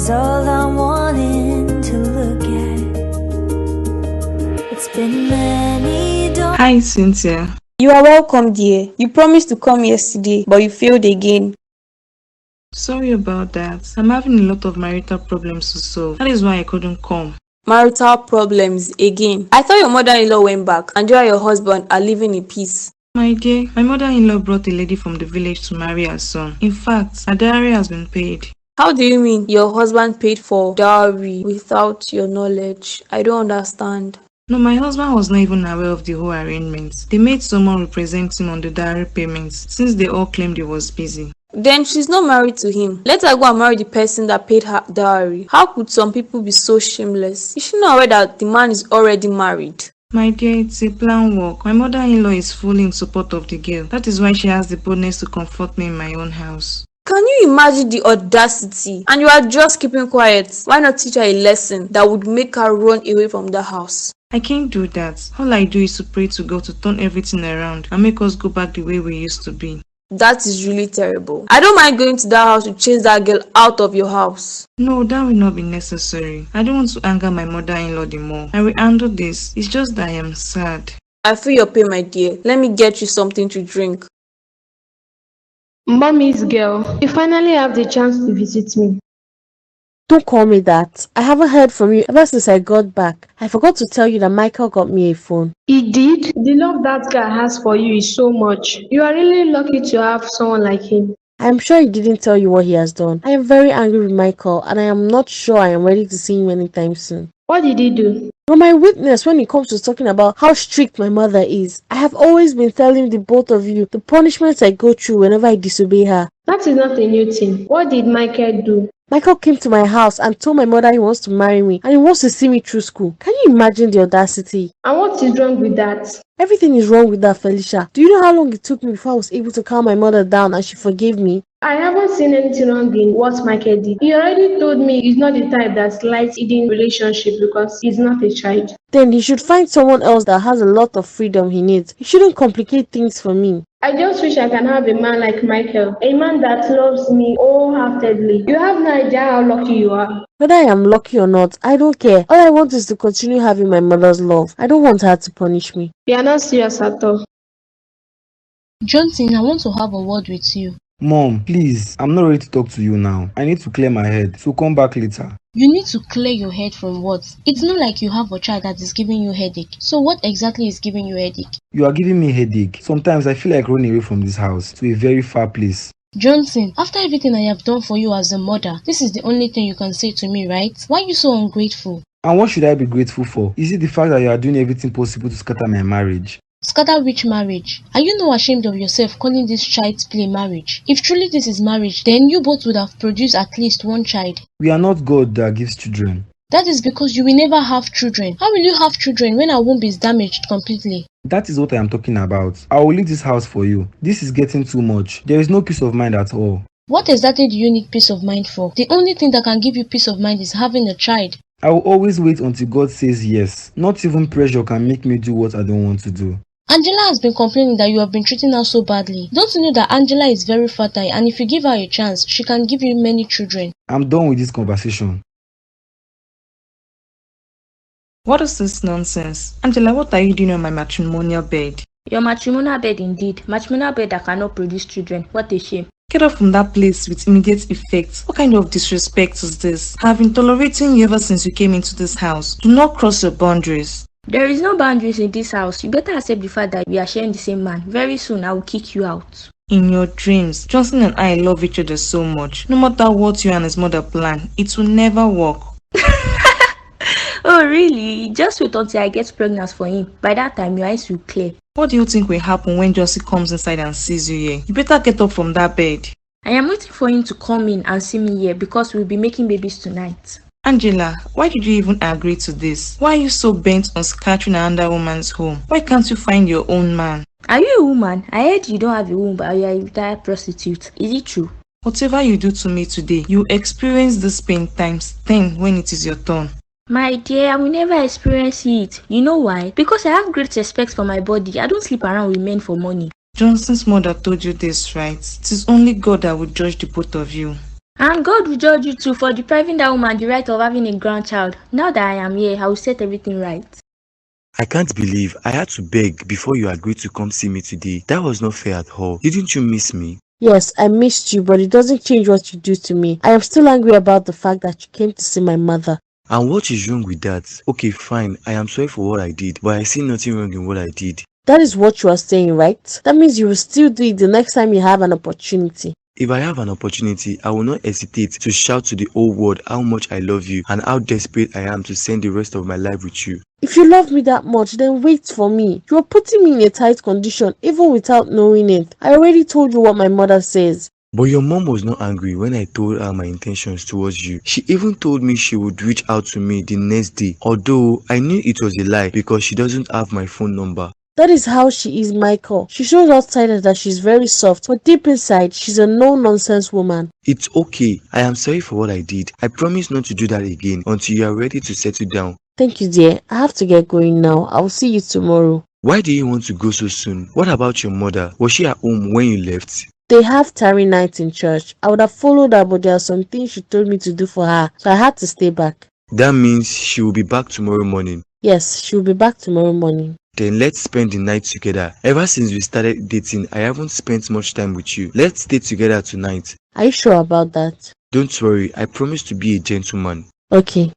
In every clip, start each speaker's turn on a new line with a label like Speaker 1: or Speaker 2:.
Speaker 1: is all I'm wanting to look at. It's been many days.
Speaker 2: Hi, Cynthia.
Speaker 3: You are welcome, dear. You promised to come yesterday, but you failed again.
Speaker 2: Sorry about that. I'm having a lot of marital problems to solve. That is why I couldn't come.
Speaker 3: Marital problems again. I thought your mother-in-law went back and you and your husband are living in peace.
Speaker 2: My dear, my mother-in-law brought a lady from the village to marry her son. In fact, her dowry has been paid.
Speaker 3: How do you mean your husband paid for dowry without your knowledge? I don't understand.
Speaker 2: No, my husband was not even aware of the whole arrangement. They made someone represent him on the dowry payments since they all claimed he was busy.
Speaker 3: Then she's not married to him. Let her go and marry the person that paid her dowry. How could some people be so shameless? Is she not aware that the man is already married?
Speaker 2: My dear, it's a plan work. My mother-in-law is fully in support of the girl. That is why she has the boldness to comfort me in my own house.
Speaker 3: Can you imagine the audacity? And you are just keeping quiet. Why not teach her a lesson that would make her run away from the house?
Speaker 2: I can't do that. All I do is to pray to God to turn everything around and make us go back the way we used to be.
Speaker 3: That is really terrible. I don't mind going to that house to chase that girl out of your house.
Speaker 2: No, that will not be necessary. I don't want to anger my mother-in-law the more. I will handle this. It's just that I am sad.
Speaker 3: I feel your pain, my dear. Let me get you something to drink.
Speaker 4: Mommy's girl, you finally have the chance to visit me.
Speaker 5: Don't call me that. I haven't heard from you ever since I got back. I forgot to tell you that Michael got me a phone.
Speaker 4: He did? The love that guy has for you is so much. You are really lucky to have someone like him.
Speaker 5: I am sure he didn't tell you what he has done. I am very angry with Michael and I am not sure I am ready to see him anytime soon.
Speaker 4: What did he do?
Speaker 5: You're my witness when it comes to talking about how strict my mother is. I have always been telling the both of you the punishments I go through whenever I disobey her.
Speaker 4: That is not a new thing. What did Michael do?
Speaker 5: Michael came to my house and told my mother he wants to marry me and he wants to see me through school. Can you imagine the audacity?
Speaker 4: And what is wrong with that?
Speaker 5: Everything is wrong with that, Felicia. Do you know how long it took me before I was able to calm my mother down and she forgave me?
Speaker 4: I haven't seen anything wrong in what Michael did. He already told me he's not the type that likes hidden relationship because he's not a child.
Speaker 5: Then he should find someone else that has a lot of freedom he needs. He shouldn't complicate things for me.
Speaker 4: I just wish I can have a man like Michael, a man that loves me wholeheartedly. You have no idea how lucky you are.
Speaker 5: Whether I am lucky or not, I don't care. All I want is to continue having my mother's love. I don't want her to punish me.
Speaker 4: You are not serious at all.
Speaker 6: Johnson, I want to have a word with you.
Speaker 7: Mom, please, I'm not ready to talk to you now. I need to clear my head, so come back later.
Speaker 6: You need to clear your head from what? It's not like you have a child that is giving you headache. So what exactly is giving you headache?
Speaker 7: You are giving me headache. Sometimes I feel like running away from this house to a very far place.
Speaker 6: Johnson, after everything I have done for you as a mother, this is the only thing you can say to me, right? Why are you so ungrateful?
Speaker 7: And what should I be grateful for? Is it the fact that you are doing everything possible to scatter my marriage?
Speaker 6: Scatter which marriage? Are you not ashamed of yourself calling this child's play marriage? If truly this is marriage, then you both would have produced at least one child.
Speaker 7: We are not God that gives children.
Speaker 6: That is because you will never have children. How will you have children when our womb is damaged completely?
Speaker 7: That is what I am talking about. I will leave this house for you. This is getting too much. There is no peace of mind at all.
Speaker 6: What exactly do you need peace of mind for? The only thing that can give you peace of mind is having a child.
Speaker 7: I will always wait until God says yes. Not even pressure can make me do what I don't want to do.
Speaker 6: Angela has been complaining that you have been treating her so badly. Don't you know that Angela is very fertile and if you give her a chance, she can give you many children?
Speaker 7: I'm done with this conversation.
Speaker 2: What is this nonsense? Angela, what are you doing on my matrimonial bed?
Speaker 8: Your matrimonial bed indeed. Matrimonial bed that cannot produce children. What a shame.
Speaker 2: Get off from that place with immediate effect. What kind of disrespect is this? I have been tolerating you ever since you came into this house. Do not cross your boundaries.
Speaker 8: There is no boundaries in this house. You better accept the fact that we are sharing the same man. Very soon I will kick you out.
Speaker 2: In your dreams, Johnson and I love each other so much. No matter what you and his mother plan, it will never work.
Speaker 8: Oh really? Just wait until I get pregnant for him. By that time your eyes will clear.
Speaker 2: What do you think will happen when Johnson comes inside and sees you here? You better get up from that bed.
Speaker 8: I am waiting for him to come in and see me here because we'll be making babies tonight.
Speaker 2: Angela, why did you even agree to this? Why are you so bent on scattering another woman's home? Why can't you find your own man?
Speaker 8: Are you a woman? I heard you don't have a womb but you are a retired prostitute. Is it true?
Speaker 2: Whatever you do to me today, you experience this pain times 10 when it is your turn.
Speaker 8: My dear, I will never experience it. You know why? Because I have great respect for my body. I don't sleep around with men for money.
Speaker 2: Johnson's mother told you this, right? It is only God that will judge the both of you.
Speaker 8: And God will judge you too for depriving that woman the right of having a grandchild. Now that I am here, I will set everything right.
Speaker 9: I can't believe I had to beg before you agreed to come see me today. That was not fair at all. Didn't you miss me?
Speaker 5: Yes, I missed you, but it doesn't change what you do to me. I am still angry about the fact that you came to see my mother.
Speaker 9: And what is wrong with that? Okay, fine. I am sorry for what I did, but I see nothing wrong in what I did.
Speaker 5: That is what you are saying, right? That means you will still do it the next time you have an opportunity.
Speaker 9: If I have an opportunity, I will not hesitate to shout to the whole world how much I love you and how desperate I am to spend the rest of my life with you.
Speaker 5: If you love me that much, then wait for me. You are putting me in a tight condition even without knowing it. I already told you what my mother says.
Speaker 9: But your mom was not angry when I told her my intentions towards you. She even told me she would reach out to me the next day, although I knew it was a lie because she doesn't have my phone number.
Speaker 5: That is how she is, Michael. She shows outside that she's very soft, but deep inside, she's a no-nonsense woman.
Speaker 9: It's okay. I am sorry for what I did. I promise not to do that again until you are ready to settle down.
Speaker 5: Thank you, dear. I have to get going now. I will see you tomorrow.
Speaker 9: Why do you want to go so soon? What about your mother? Was she at home when you left?
Speaker 5: They have tarry night in church. I would have followed her, but there are some things she told me to do for her, so I had to stay back.
Speaker 9: That means she will be back tomorrow morning.
Speaker 5: Yes, she will be back tomorrow morning.
Speaker 9: Then let's spend the night together. Ever since we started dating, I haven't spent much time with you. Let's stay together tonight.
Speaker 5: Are you sure about that?
Speaker 9: Don't worry, I promise to be a gentleman.
Speaker 5: Okay.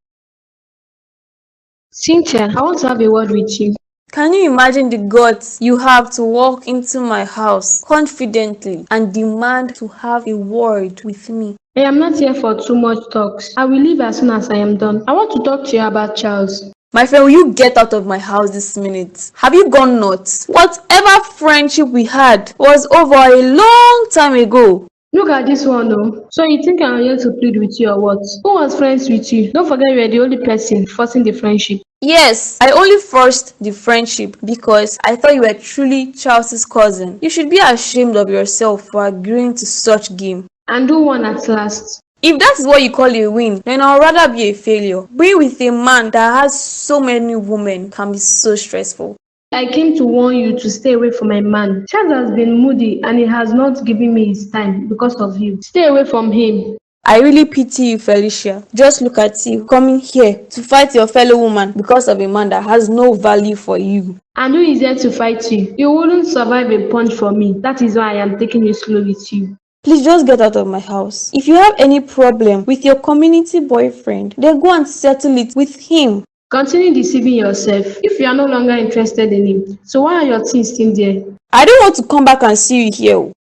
Speaker 4: Cynthia, I want to have a word with you.
Speaker 3: Can you imagine the guts you have to walk into my house confidently and demand to have a word with me?
Speaker 4: I am not here for too much talks. I will leave as soon as I am done. I want to talk to you about Charles.
Speaker 3: My friend, will you get out of my house this minute? Have you gone nuts? Whatever friendship we had was over a long time ago.
Speaker 4: Look at this one, oh. So you think I'm here to plead with you or what? Who was friends with you? Don't forget you are the only person forcing the friendship.
Speaker 3: Yes, I only forced the friendship because I thought you were truly Charles's cousin. You should be ashamed of yourself for agreeing to such game.
Speaker 4: And who won at last?
Speaker 3: If that is what you call a win, then I'd rather be a failure. Being with a man that has so many women can be so stressful.
Speaker 4: I came to warn you to stay away from my man. Charles has been moody and he has not given me his time because of you. Stay away from him.
Speaker 3: I really pity you, Felicia. Just look at you coming here to fight your fellow woman because of a man that has no value for you.
Speaker 4: And who is there to fight you? You wouldn't survive a punch from me. That is why I am taking it slow with you.
Speaker 3: Please just get out of my house. If you have any problem with your community boyfriend, then go and settle it with him.
Speaker 4: Continue deceiving yourself if you are no longer interested in him. So why are your things still there?
Speaker 3: I don't want to come back and see you here.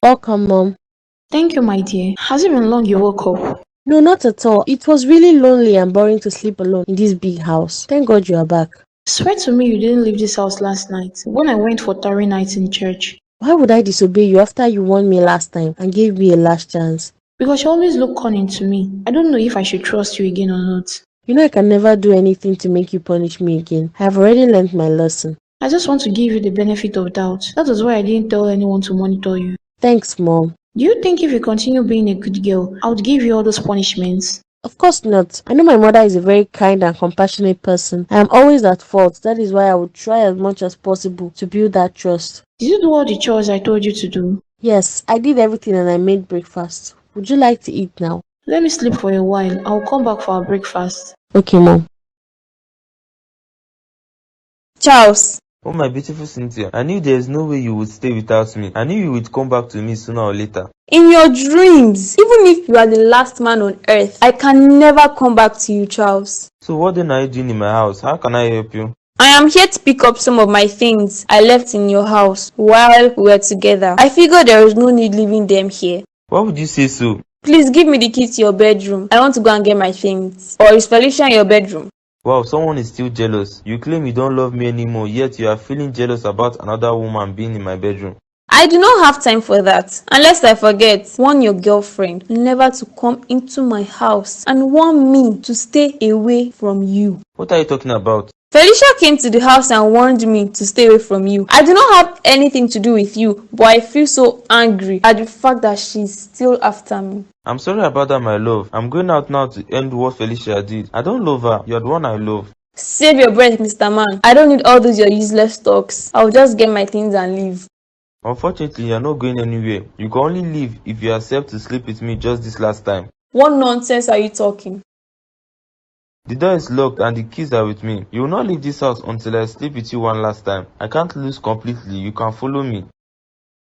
Speaker 5: Welcome, Mom.
Speaker 10: Thank you, my dear. Has it been long you woke up?
Speaker 5: No, not at all. It was really lonely and boring to sleep alone in this big house. Thank God you are back.
Speaker 10: Swear to me you didn't leave this house last night when I went for tarry night in church.
Speaker 5: Why would I disobey you after you warned me last time and gave me a last chance?
Speaker 10: Because you always look cunning to me. I don't know if I should trust you again or not.
Speaker 5: You know I can never do anything to make you punish me again. I have already learned my lesson.
Speaker 10: I just want to give you the benefit of doubt. That is why I didn't tell anyone to monitor you.
Speaker 5: Thanks, Mom.
Speaker 10: Do you think if you continue being a good girl, I would give you all those punishments?
Speaker 5: Of course not. I know my mother is a very kind and compassionate person. I am always at fault. That is why I would try as much as possible to build that trust.
Speaker 10: Did you do all the chores I told you to do?
Speaker 5: Yes, I did everything and I made breakfast. Would you like to eat now?
Speaker 10: Let me sleep for a while. I'll come back for our breakfast.
Speaker 5: Okay, Mom.
Speaker 3: Charles.
Speaker 11: Oh, my beautiful Cynthia, I knew there's no way you would stay without me. I knew you would come back to me sooner or later.
Speaker 3: In your dreams, even if you are the last man on earth, I can never come back to you, Charles.
Speaker 11: So what then are you doing in my house? How can I help you?
Speaker 3: I am here to pick up some of my things I left in your house while we were together. I figured there is no need leaving them here.
Speaker 11: Why would you say so?
Speaker 3: Please give me the key to your bedroom. I want to go and get my things. Or is Felicia in your bedroom?
Speaker 11: Wow, someone is still jealous. You claim you don't love me anymore, yet you are feeling jealous about another woman being in my bedroom.
Speaker 3: I do not have time for that. Unless I forget, warn your girlfriend never to come into my house and warn me to stay away from you.
Speaker 11: What are you talking about?
Speaker 3: Felicia came to the house and warned me to stay away from you. I do not have anything to do with you, but I feel so angry at the fact that she's still after me.
Speaker 11: I'm sorry about that, my love. I'm going out now to end what Felicia did. I don't love her. You're the one I love.
Speaker 3: Save your breath, Mr. Man. I don't need all those your useless talks. I'll just get my things and leave.
Speaker 11: Unfortunately, you're not going anywhere. You can only leave if you accept to sleep with me just this last time.
Speaker 3: What nonsense are you talking?
Speaker 11: The door is locked and the keys are with me. You will not leave this house until I sleep with you one last time. I can't lose completely. You can follow me.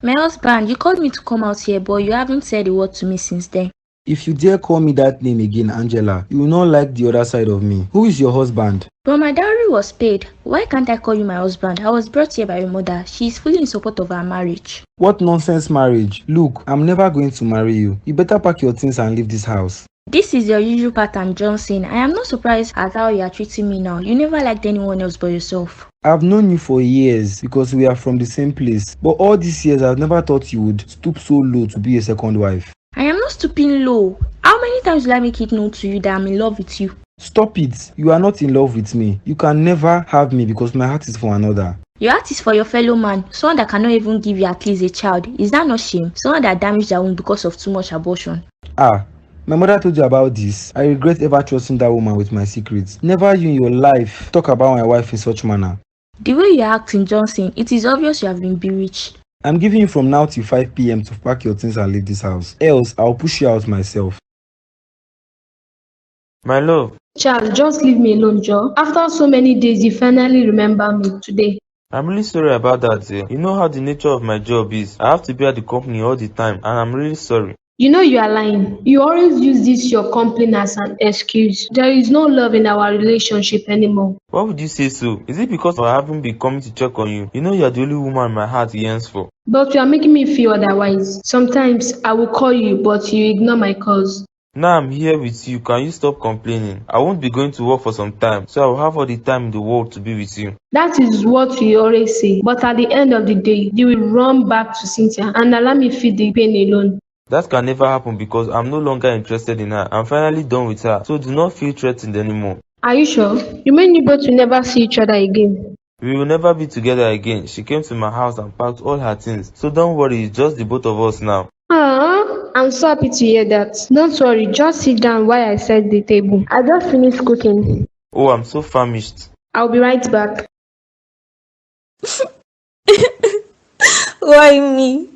Speaker 8: My husband, you called me to come out here, but you haven't said a word to me since then.
Speaker 7: If you dare call me that name again, Angela, you will not like the other side of me. Who is your husband?
Speaker 8: But my dowry was paid. Why can't I call you my husband? I was brought here by your mother. She is fully in support of our marriage.
Speaker 7: What nonsense marriage? Look, I'm never going to marry you. You better pack your things and leave this house.
Speaker 8: This is your usual pattern, Johnson. I am not surprised at how you are treating me now. You never liked anyone else but yourself.
Speaker 7: I've known you for years because we are from the same place. But all these years, I've never thought you would stoop so low to be a second wife.
Speaker 8: I am not stooping low. How many times will I make it known to you that I'm in love with you?
Speaker 7: Stop it. You are not in love with me. You can never have me because my heart is for another.
Speaker 8: Your heart is for your fellow man, someone that cannot even give you at least a child. Is that not shame? Someone that damaged their womb because of too much abortion.
Speaker 7: My mother told you about this. I regret ever trusting that woman with my secrets. Never you in your life talk about my wife in such manner.
Speaker 8: The way you are acting, Johnson, it is obvious you have been bewitched.
Speaker 7: I'm giving you from now till 5 p.m. to pack your things and leave this house. Else, I'll push you out myself.
Speaker 11: My love.
Speaker 4: Charles, just leave me alone, Joe. After so many days, you finally remember me today.
Speaker 11: I'm really sorry about that. You know how the nature of my job is. I have to be at the company all the time and I'm really sorry.
Speaker 4: You know you are lying. You always use this your complaint as an excuse. There is no love in our relationship anymore.
Speaker 11: Why would you say so? Is it because I haven't been coming to check on you? You know you're the only woman my heart yearns for.
Speaker 4: But you are making me feel otherwise. Sometimes I will call you, but you ignore my calls.
Speaker 11: Now I'm here with you. Can you stop complaining? I won't be going to work for some time, so I will have all the time in the world to be with you.
Speaker 4: That is what you always say. But at the end of the day, you will run back to Cynthia and allow me feel the pain alone.
Speaker 11: That can never happen because I'm no longer interested in her. I'm finally done with her, so do not feel threatened anymore.
Speaker 4: Are you sure? You mean you both will never see each other again?
Speaker 11: We will never be together again. She came to my house and packed all her things, so don't worry, it's just the both of us now.
Speaker 4: I'm so happy to hear that. Don't worry, just sit down while I set the table. I just finished cooking.
Speaker 11: Oh, I'm so famished.
Speaker 4: I'll be right back.
Speaker 3: Why me?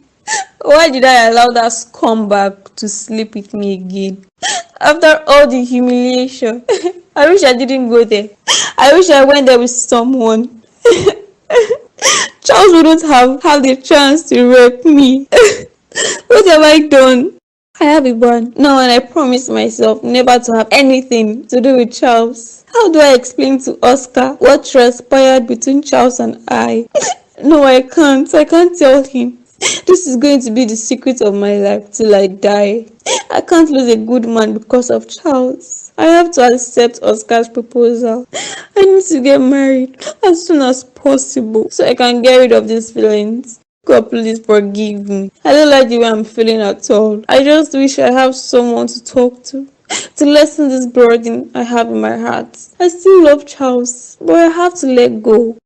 Speaker 3: Why did I allow that scumbag to sleep with me again? After all the humiliation, I wish I didn't go there. I wish I went there with someone. Charles wouldn't have had the chance to rape me. What have I done? I have a bond now and I promised myself never to have anything to do with Charles. How do I explain to Oscar what transpired between Charles and I? No, I can't tell him. This is going to be the secret of my life till I die. I can't lose a good man because of Charles. I have to accept Oscar's proposal. I need to get married as soon as possible so I can get rid of these feelings. God, please forgive me. I don't like the way I'm feeling at all. I just wish I have someone to talk to lessen this burden I have in my heart. I still love Charles, but I have to let go.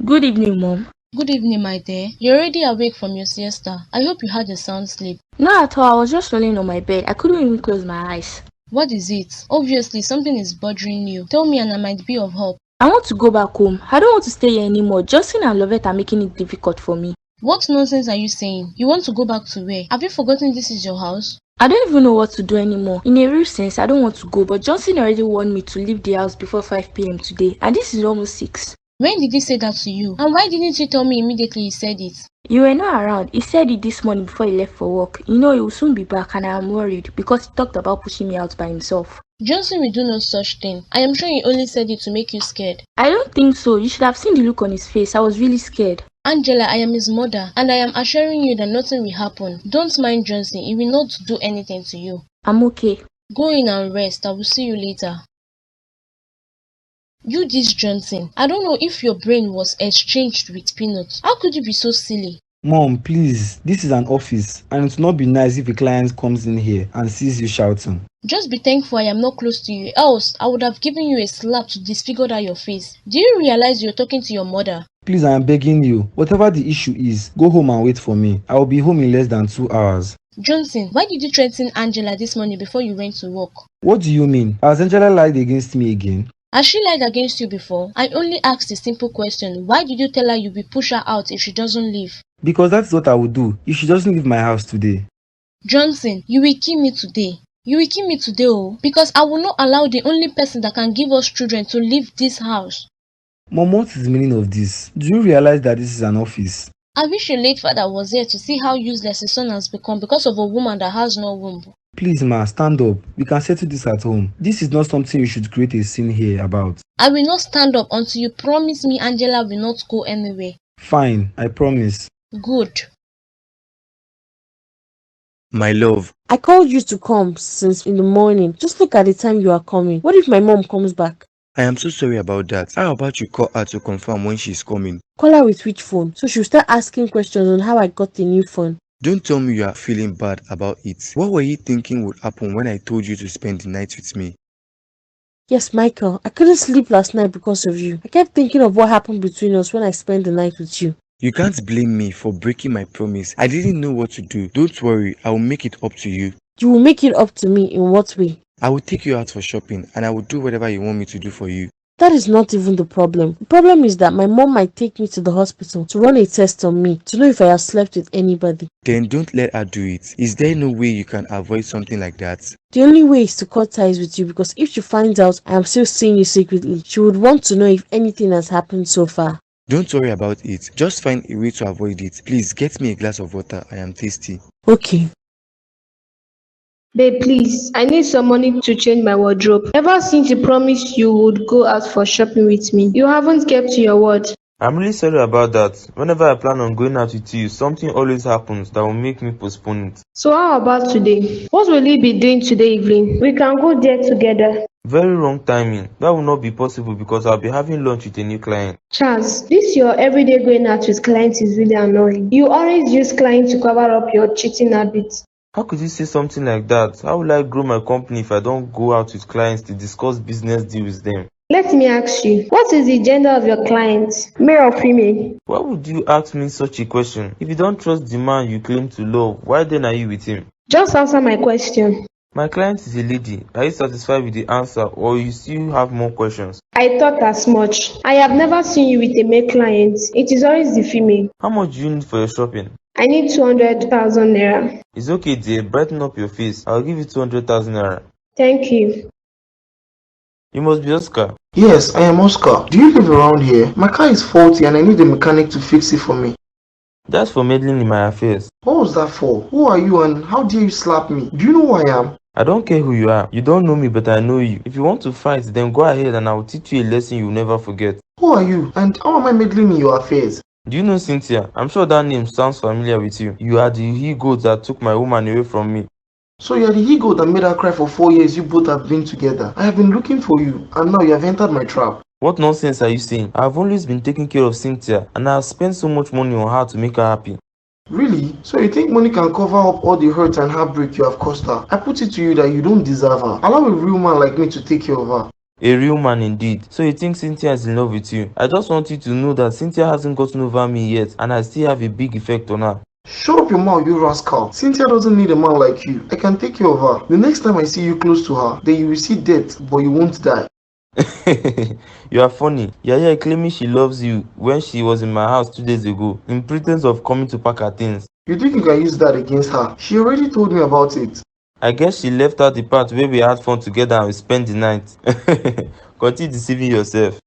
Speaker 8: Good evening, Mom.
Speaker 6: Good evening, my dear. You're already awake from your siesta. I hope you had a sound sleep.
Speaker 8: Not at all. I was just rolling on my bed. I couldn't even close my eyes.
Speaker 6: What is it? Obviously, something is bothering you. Tell me and I might be of help.
Speaker 8: I want to go back home. I don't want to stay here anymore. Justin and Lovette are making it difficult for me.
Speaker 6: What nonsense are you saying? You want to go back to where? Have you forgotten this is your house?
Speaker 8: I don't even know what to do anymore. In a real sense, I don't want to go, but Johnson already warned me to leave the house before 5 p.m. today, and this is almost 6.
Speaker 6: When did he say that to you? And why didn't you tell me immediately he said it?
Speaker 8: You were not around. He said it this morning before he left for work. You know he will soon be back and I am worried because he talked about pushing me out by himself.
Speaker 6: Johnson will do no such thing. I am sure he only said it to make you scared.
Speaker 8: I don't think so. You should have seen the look on his face. I was really scared.
Speaker 6: Angela, I am his mother and I am assuring you that nothing will happen. Don't mind Johnson. He will not do anything to you.
Speaker 8: I'm okay.
Speaker 6: Go in and rest. I will see you later. You this Johnson, I don't know if your brain was exchanged with peanuts. How could you be so silly?
Speaker 7: Mom, please, this is an office and it will not be nice if a client comes in here and sees you shouting.
Speaker 6: Just be thankful I am not close to you, else I would have given you a slap to disfigure that your face. Do you realize you're talking to your mother?
Speaker 7: Please, I am begging you. Whatever the issue is, go home and wait for me. I will be home in less than 2 hours.
Speaker 6: Johnson, why did you threaten Angela this morning before you went to work?
Speaker 7: What do you mean? Has Angela lied against me again?
Speaker 6: Has she lied against you before? I only asked a simple question. Why did you tell her you will push her out if she doesn't leave?
Speaker 7: Because that's what I would do if she doesn't leave my house today.
Speaker 6: Johnson, you will kill me today. You will kill me today, oh, because I will not allow the only person that can give us children to leave this house.
Speaker 7: Mom, what is the meaning of this? Do you realize that this is an office?
Speaker 6: I wish your late father was here to see how useless his son has become because of a woman that has no womb.
Speaker 7: Please, ma, stand up. We can settle this at home. This is not something you should create a scene here about.
Speaker 6: I will not stand up until you promise me Angela will not go anywhere.
Speaker 7: Fine, I promise.
Speaker 6: Good.
Speaker 9: My love,
Speaker 5: I called you to come since in the morning. Just look at the time you are coming. What if my mom comes back?
Speaker 9: I am so sorry about that. How about you call her to confirm when she's coming?
Speaker 5: Call her with which phone? So she'll start asking questions on how I got a new phone.
Speaker 9: Don't tell me you are feeling bad about it. What were you thinking would happen when I told you to spend the night with me?
Speaker 5: Yes, Michael, I couldn't sleep last night because of you. I kept thinking of what happened between us when I spent the night with you.
Speaker 9: You can't blame me for breaking my promise. I didn't know what to do. Don't worry, I will make it up to you.
Speaker 5: You will make it up to me in what way?
Speaker 9: I will take you out for shopping and I will do whatever you want me to do for you.
Speaker 5: That is not even the problem. The problem is that my mom might take me to the hospital to run a test on me to know if I have slept with anybody.
Speaker 9: Then don't let her do it. Is there no way you can avoid something like that?
Speaker 5: The only way is to cut ties with you, because if she finds out I am still seeing you secretly, she would want to know if anything has happened so far.
Speaker 9: Don't worry about it. Just find a way to avoid it. Please get me a glass of water. I am thirsty.
Speaker 5: Okay.
Speaker 4: Babe, please, I need some money to change my wardrobe. Ever since you promised you would go out for shopping with me, you haven't kept to your word.
Speaker 11: I'm really sorry about that. Whenever I plan on going out with you, something always happens that will make me postpone it.
Speaker 4: So how about today? What will you be doing today evening? We can go there together.
Speaker 11: Very wrong timing. That will not be possible because I'll be having lunch with a new client.
Speaker 4: Charles, this your everyday going out with clients is really annoying. You always use clients to cover up your cheating habits.
Speaker 11: How could you say something like that? How will I grow my company if I don't go out with clients to discuss business deals with them?
Speaker 4: Let me ask you, what is the gender of your clients, male or female?
Speaker 11: Why would you ask me such a question? If you don't trust the man you claim to love, why then are you with him?
Speaker 4: Just answer my question.
Speaker 11: My client is a lady. Are you satisfied with the answer or you still have more questions?
Speaker 4: I thought as much. I have never seen you with a male client. It is always the female.
Speaker 11: How much do you need for your shopping?
Speaker 4: I need 200,000 naira.
Speaker 11: It's okay, dear. Brighten up your face. I'll give you 200,000 naira.
Speaker 4: Thank you.
Speaker 11: You must be Oscar.
Speaker 12: Yes, I am Oscar. Do you live around here? My car is faulty and I need a mechanic to fix it for me.
Speaker 11: That's for meddling in my affairs.
Speaker 12: What was that for? Who are you and how dare you slap me? Do you know who I am?
Speaker 11: I don't care who you are. You don't know me, but I know you. If you want to fight, then go ahead and I will teach you a lesson you'll never forget.
Speaker 12: Who are you and how am I meddling in your affairs?
Speaker 11: Do you know Cynthia? I'm sure that name sounds familiar with you. You are the he-goat that took my woman away from me.
Speaker 12: So you're the he-goat that made her cry for 4 years you both have been together. I have been looking for you and now you have entered my trap.
Speaker 11: What nonsense are you saying? I've always been taking care of Cynthia and I have spent so much money on her to make her happy.
Speaker 12: Really? So you think money can cover up all the hurt and heartbreak you have caused her? I put it to you that you don't deserve her. Allow a real man like me to take care of her.
Speaker 11: A real man indeed. So you think Cynthia is in love with you? I just want you to know that Cynthia hasn't gotten over me yet and I still have a big effect on her.
Speaker 12: Shut up your mouth, you rascal. Cynthia doesn't need a man like you. I can take care of her. The next time I see you close to her, then you will see death, but you won't die.
Speaker 11: You are funny. Yaya claiming she loves you when she was in my house 2 days ago in pretense of coming to pack her things.
Speaker 12: You think you can use that against her? She already told me about it.
Speaker 11: I guess she left out the part where we had fun together and we spent the night. Continue deceiving yourself.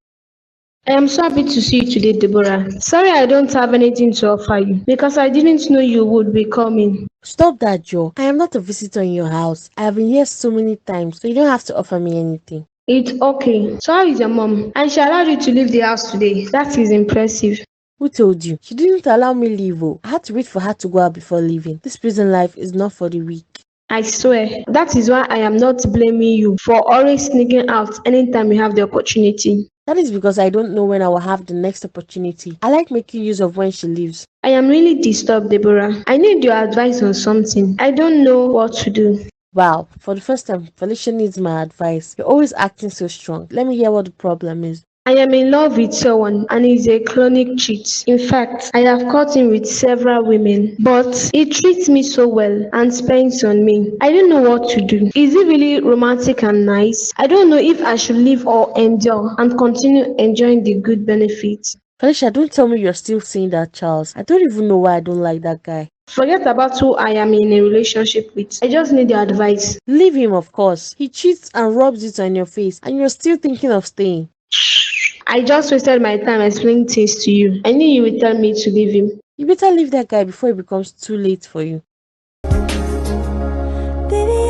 Speaker 4: I am so happy to see you today, Deborah. Sorry I don't have anything to offer you because I didn't know you would be coming.
Speaker 5: Stop that, Joe. I am not a visitor in your house. I have been here so many times, so you don't have to offer me anything.
Speaker 4: It's okay. So how is your mom? And she allowed you to leave the house today. That is impressive.
Speaker 5: Who told you? She didn't allow me leave. Oh. I had to wait for her to go out before leaving. This prison life is not for the weak.
Speaker 4: I swear. That is why I am not blaming you for always sneaking out anytime you have the opportunity.
Speaker 5: That is because I don't know when I will have the next opportunity. I like making use of when she leaves.
Speaker 4: I am really disturbed, Deborah. I need your advice on something. I don't know what to do.
Speaker 5: Wow, for the first time, Felicia needs my advice. You're always acting so strong. Let me hear what the problem is.
Speaker 4: I am in love with someone and he's a chronic cheat. In fact, I have caught him with several women, but he treats me so well and spends on me. I don't know what to do. Is he really romantic and nice? I don't know if I should leave or endure and continue enjoying the good benefits.
Speaker 5: Felicia, don't tell me you're still seeing that, Charles. I don't even know why I don't like that guy.
Speaker 4: Forget about who I am in a relationship with. I just need your advice.
Speaker 5: Leave him, of course. He cheats and rubs it on your face, and you're still thinking of staying.
Speaker 4: I just wasted my time explaining things to you. I knew you would tell me to leave him.
Speaker 5: You better leave that guy before it becomes too late for you.
Speaker 1: Baby,